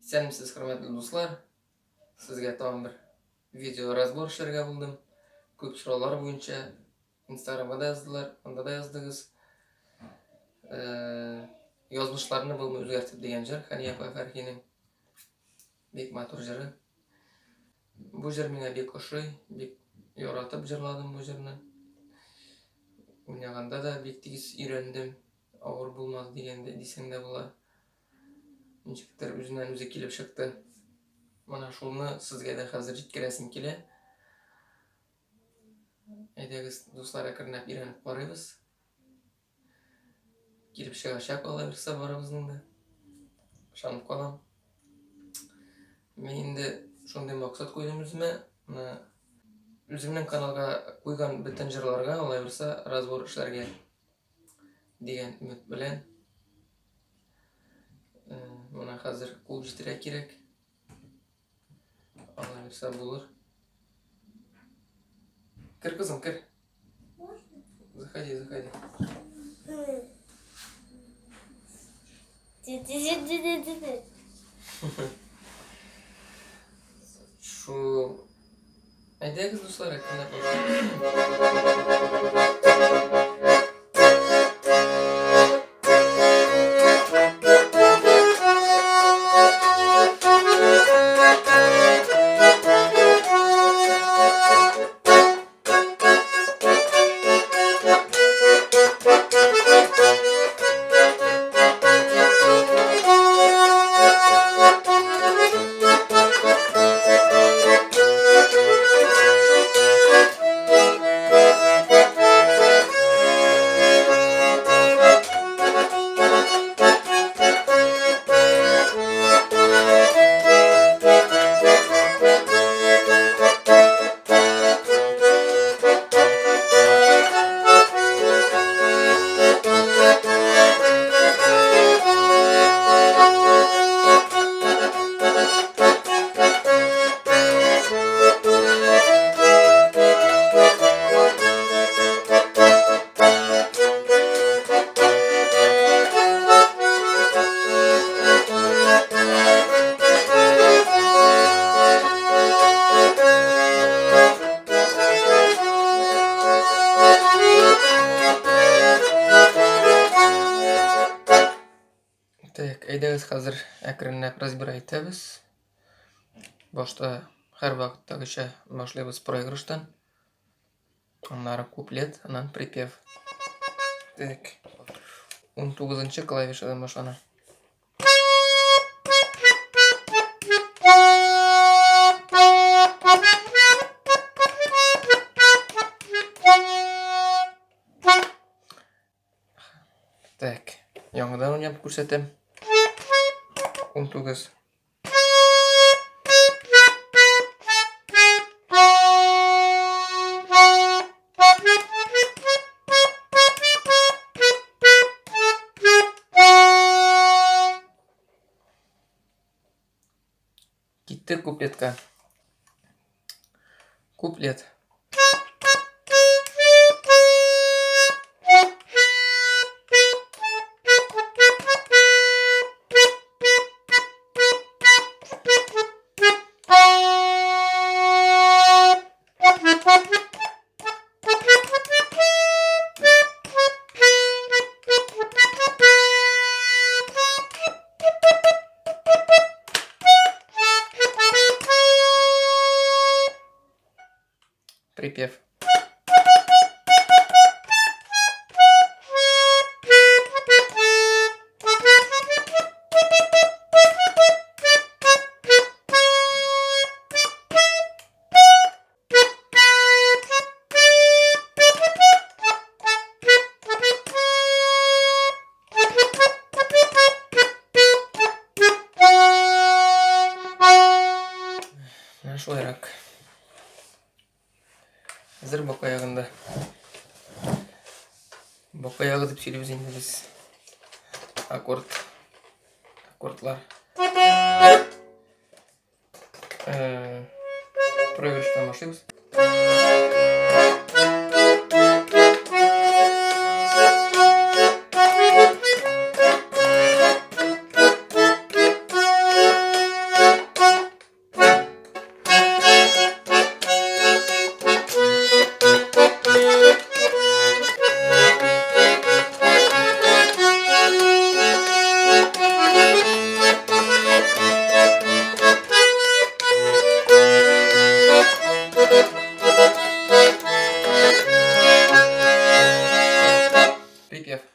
Сәлемсіз құрметті достар, сізге тағы бір видео разбор işlerге buldum. Көп сұраулар бойынша Instagram'a da yazdılar, onda da yazdınız. Yazmışlarını bulma özgertip degan jir, Haniya Farhiyning bek matur jiri. Bu jir menga bek oshry, bek yoratib jirladim bu jirni. Oynaganda da bek tez үйренdim. Ağır bulmaz degende desең de bo'lar. Ничектер үзеннән үзе килеп чыкты. Mana шуны сезгә дә хәзер җиткерәсем килә. Әйдәгез, дуслар, әкренләп өйрәнеп карыйбыз. Килеп чыгачак ала берсе барыбызның да. Ышанып калам. Мен инде шундый максат куйдым үземә. Үземнең каналга куйган бөтен җырларга ала берсе разбор эшләргә дигән өмет белән. Buna hazır kul җитәргә кирәк. Алайса булыр. Кер, кызым, кер. Заходи, заходи. Шу... Әйдәгез, дуслар, әкренләп әйдәгез, хәзер әкренләп разбирай итәбез. Башта һәр вакыттагыча башлыйбыз проигрыштан. Аннары куплет, аннан припев. Так. 19-нчы клавишадан башлана. Так. Яңадан уйнап күрсәтәм. 19. Киттек куплетка. Куплет. Припев. Шулайрак. Хәзер бока ягында. Бока ягы дип сөйлибез инде без. Аккордлар. Проигрыштан башлыйбыз. keyip ýap.